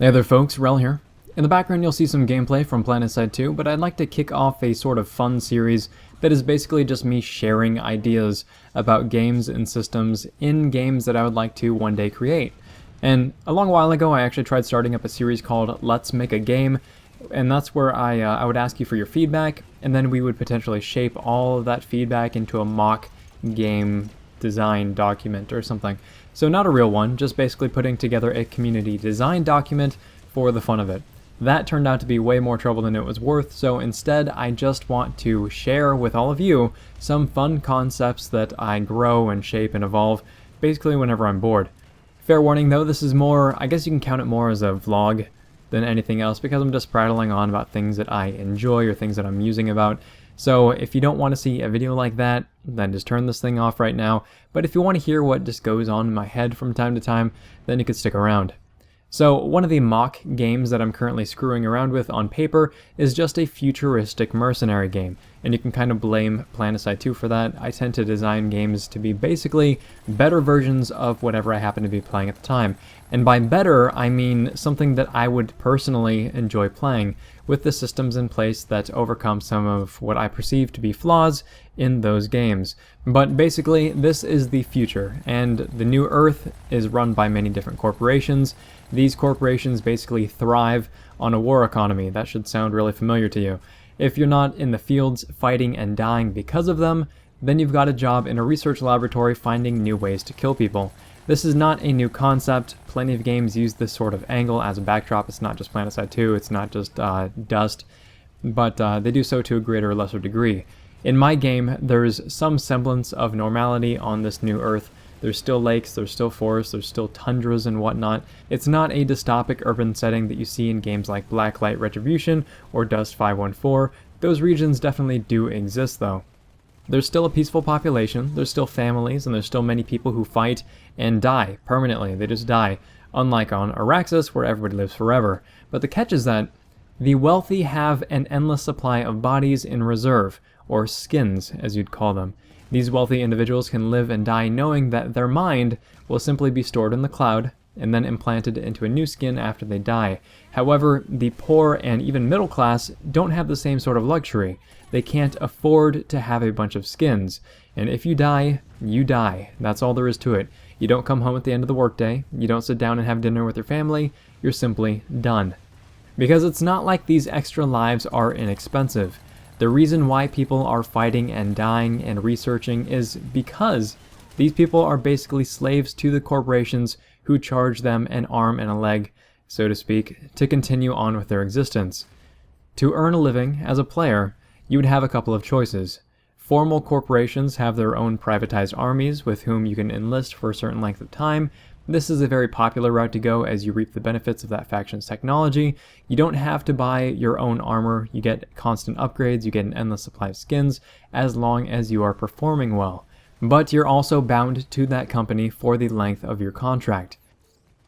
Hey there folks, Rel here. In the background you'll see some gameplay from PlanetSide 2, but I'd like to kick off a sort of fun series that is basically just me sharing ideas about games and systems in games that I would like to one day create. And a long while ago I actually tried starting up a series called Let's Make a Game, and that's where I would ask you for your feedback, and then we would potentially shape all of that feedback into a mock game design document or something. So not a real one, just basically putting together a community design document for the fun of it. That turned out to be way more trouble than it was worth, so instead I just want to share with all of you some fun concepts that I grow and shape and evolve basically whenever I'm bored. Fair warning though, this is more, I guess you can count it more as a vlog than anything else because I'm just prattling on about things that I enjoy or things that I'm musing about. So if you don't want to see a video like that, then just turn this thing off right now. But if you want to hear what just goes on in my head from time to time, then you could stick around. So one of the mock games that I'm currently screwing around with on paper is just a futuristic mercenary game. And you can kind of blame PlanetSide 2 for that. I tend to design games to be basically better versions of whatever I happen to be playing at the time. And by better, I mean something that I would personally enjoy playing, with the systems in place that overcome some of what I perceive to be flaws in those games. But basically, this is the future, and the new Earth is run by many different corporations. These corporations basically thrive on a war economy. That should sound really familiar to you. If you're not in the fields fighting and dying because of them, then you've got a job in a research laboratory finding new ways to kill people. This is not a new concept. Plenty of games use this sort of angle as a backdrop. It's not just PlanetSide 2, it's not just Dust, but they do so to a greater or lesser degree. In my game, there's some semblance of normality on this new Earth. There's still lakes, there's still forests, there's still tundras and whatnot. It's not a dystopic urban setting that you see in games like Blacklight Retribution or Dust 514. Those regions definitely do exist though. There's still a peaceful population, there's still families, and there's still many people who fight and die permanently. They just die, unlike on Araxis where everybody lives forever. But the catch is that the wealthy have an endless supply of bodies in reserve, or skins as you'd call them. These wealthy individuals can live and die knowing that their mind will simply be stored in the cloud and then implanted into a new skin after they die. However, the poor and even middle class don't have the same sort of luxury. They can't afford to have a bunch of skins. And if you die, you die. That's all there is to it. You don't come home at the end of the workday. You don't sit down and have dinner with your family. You're simply done. Because it's not like these extra lives are inexpensive. The reason why people are fighting and dying and researching is because these people are basically slaves to the corporations who charge them an arm and a leg, so to speak, to continue on with their existence. To earn a living as a player, you would have a couple of choices. Formal corporations have their own privatized armies with whom you can enlist for a certain length of time. This is a very popular route to go as you reap the benefits of that faction's technology. You don't have to buy your own armor, you get constant upgrades, you get an endless supply of skins, as long as you are performing well. But you're also bound to that company for the length of your contract.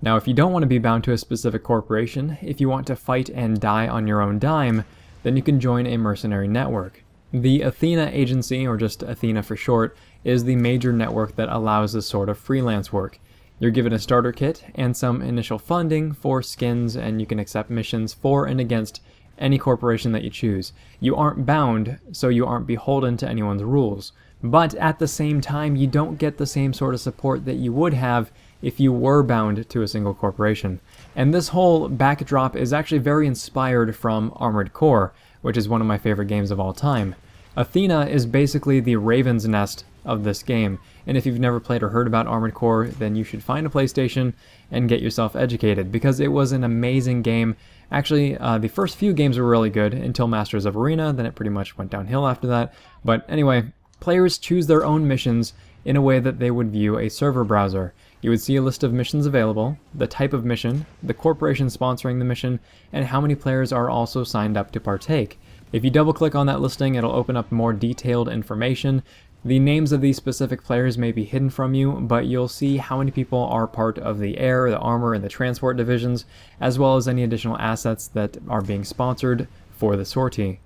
Now if you don't want to be bound to a specific corporation, if you want to fight and die on your own dime, then you can join a mercenary network. The Athena Agency, or just Athena for short, is the major network that allows this sort of freelance work. You're given a starter kit and some initial funding for skins, and you can accept missions for and against any corporation that you choose. You aren't bound, so you aren't beholden to anyone's rules. But at the same time, you don't get the same sort of support that you would have if you were bound to a single corporation. And this whole backdrop is actually very inspired from Armored Core, which is one of my favorite games of all time. Athena is basically the Raven's Nest of this game, and if you've never played or heard about Armored Core, then you should find a PlayStation and get yourself educated, because it was an amazing game. Actually, the first few games were really good until Masters of Arena, then it pretty much went downhill after that. But anyway, players choose their own missions in a way that they would view a server browser. You would see a list of missions available, the type of mission, the corporation sponsoring the mission, and how many players are also signed up to partake. If you double click on that listing, it'll open up more detailed information. The names of these specific players may be hidden from you, but you'll see how many people are part of the air, the armor, and the transport divisions, as well as any additional assets that are being sponsored for the sortie.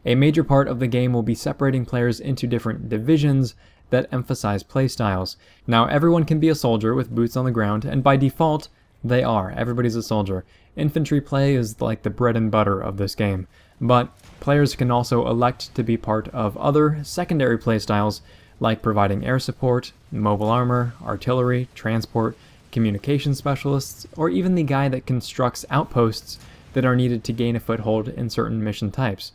A major part of the game will be separating players into different divisions that emphasize playstyles. Now everyone can be a soldier with boots on the ground, and by default, They are. Everybody's a soldier. Infantry play is like the bread and butter of this game, but players can also elect to be part of other secondary playstyles like providing air support, mobile armor, artillery, transport, communication specialists, or even the guy that constructs outposts that are needed to gain a foothold in certain mission types.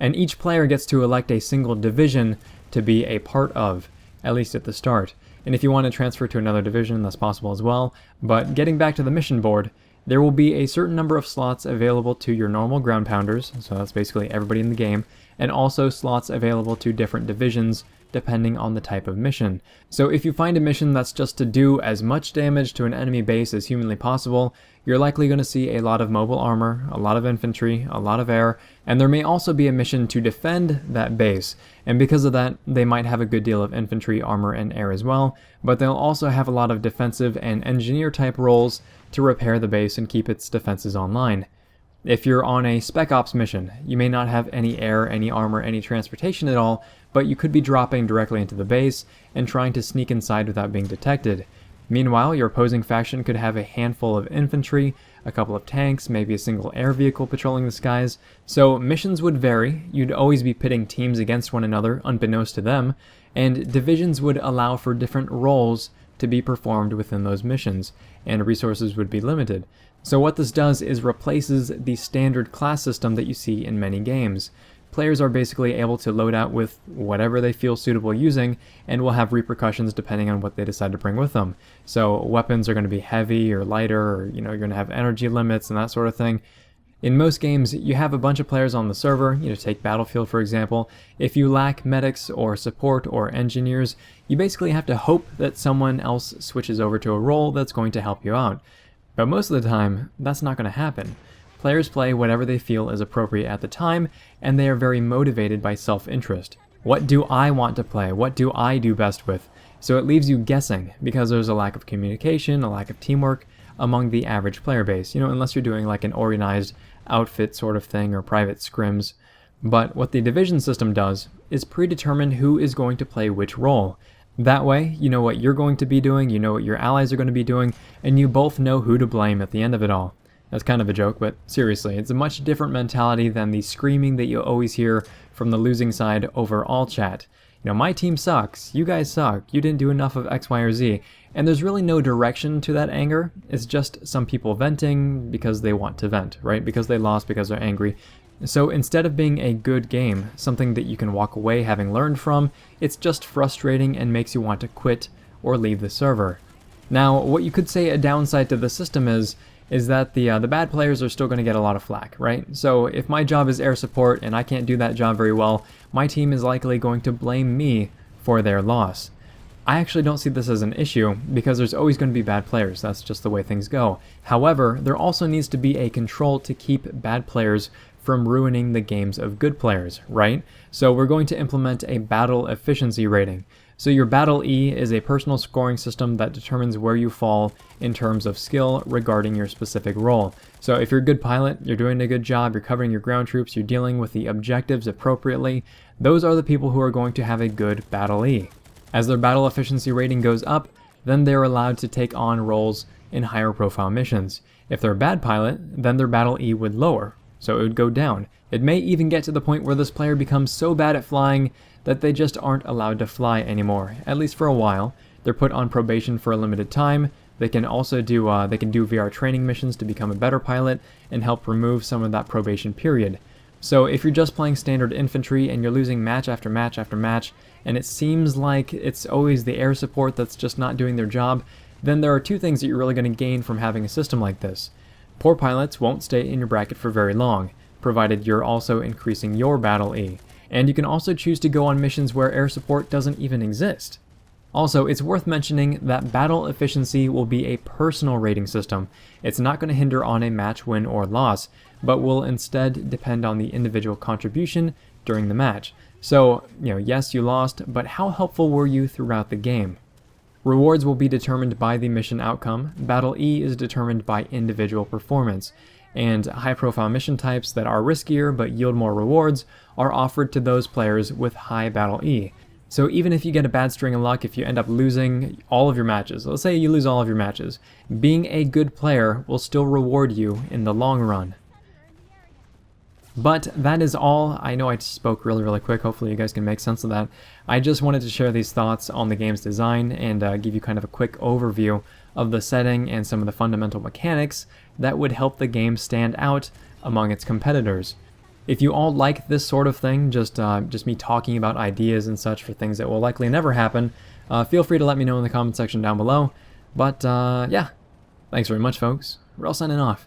And each player gets to elect a single division to be a part of, at least at the start. And if you want to transfer to another division, that's possible as well. But getting back to the mission board, there will be a certain number of slots available to your normal ground pounders, so that's basically everybody in the game, and also slots available to different divisions depending on the type of mission. So if you find a mission that's just to do as much damage to an enemy base as humanly possible, you're likely going to see a lot of mobile armor, a lot of infantry, a lot of air, and there may also be a mission to defend that base, and because of that, they might have a good deal of infantry, armor, and air as well, but they'll also have a lot of defensive and engineer type roles to repair the base and keep its defenses online. If you're on a Spec Ops mission, you may not have any air, any armor, any transportation at all, but you could be dropping directly into the base and trying to sneak inside without being detected. Meanwhile, your opposing faction could have a handful of infantry, a couple of tanks, maybe a single air vehicle patrolling the skies, so missions would vary. You'd always be pitting teams against one another, unbeknownst to them, and divisions would allow for different roles to be performed within those missions, and resources would be limited. So what this does is replaces the standard class system that you see in many games. Players are basically able to load out with whatever they feel suitable using, and will have repercussions depending on what they decide to bring with them. So weapons are going to be heavy or lighter, or you're going to have energy limits and that sort of thing. In most games, you have a bunch of players on the server. Take Battlefield for example. If you lack medics or support or engineers, you basically have to hope that someone else switches over to a role that's going to help you out. But most of the time, that's not going to happen. Players play whatever they feel is appropriate at the time, and they are very motivated by self-interest. What do I want to play? What do I do best with? So it leaves you guessing, because there's a lack of communication, a lack of teamwork among the average player base, unless you're doing like an organized outfit sort of thing or private scrims. But what the division system does is predetermine who is going to play which role. That way, you know what you're going to be doing, you know what your allies are going to be doing, and you both know who to blame at the end of it all. That's kind of a joke, but seriously, it's a much different mentality than the screaming that you always hear from the losing side over all chat. My team sucks, you guys suck, you didn't do enough of X, Y, or Z, and there's really no direction to that anger. It's just some people venting because they want to vent, right? Because they lost, because they're angry. So instead of being a good game, something that you can walk away having learned from, it's just frustrating and makes you want to quit or leave the server. Now, what you could say a downside to the system is that the bad players are still going to get a lot of flack, right? So if my job is air support and I can't do that job very well, my team is likely going to blame me for their loss. I actually don't see this as an issue, because there's always going to be bad players. That's just the way things go. However, there also needs to be a control to keep bad players from ruining the games of good players, right? So we're going to implement a battle efficiency rating. So your Battle E is a personal scoring system that determines where you fall in terms of skill regarding your specific role. So if you're a good pilot, you're doing a good job, you're covering your ground troops, you're dealing with the objectives appropriately, those are the people who are going to have a good Battle E. As their battle efficiency rating goes up, then they're allowed to take on roles in higher profile missions. If they're a bad pilot, then their Battle E would lower, so it would go down. It may even get to the point where this player becomes so bad at flying that they just aren't allowed to fly anymore, at least for a while. They're put on probation for a limited time. They can also do VR training missions to become a better pilot and help remove some of that probation period. So if you're just playing standard infantry and you're losing match after match after match, and it seems like it's always the air support that's just not doing their job, then there are two things that you're really going to gain from having a system like this. Poor pilots won't stay in your bracket for very long, provided you're also increasing your Battle E. And you can also choose to go on missions where air support doesn't even exist. Also, it's worth mentioning that battle efficiency will be a personal rating system. It's not going to hinder on a match win or loss, but will instead depend on the individual contribution during the match. So, yes, you lost, but how helpful were you throughout the game? Rewards will be determined by the mission outcome. Battle E is determined by individual performance. And high-profile mission types that are riskier but yield more rewards are offered to those players with high Battle E. So even if you get a bad string of luck, if you end up losing all of your matches, let's say you lose all of your matches, being a good player will still reward you in the long run. But that is all. I know I spoke really quick. Hopefully you guys can make sense of that. I just wanted to share these thoughts on the game's design and give you kind of a quick overview of the setting and some of the fundamental mechanics that would help the game stand out among its competitors. If you all like this sort of thing, just me talking about ideas and such for things that will likely never happen, feel free to let me know in the comment section down below. But yeah, thanks very much folks. We're all signing off.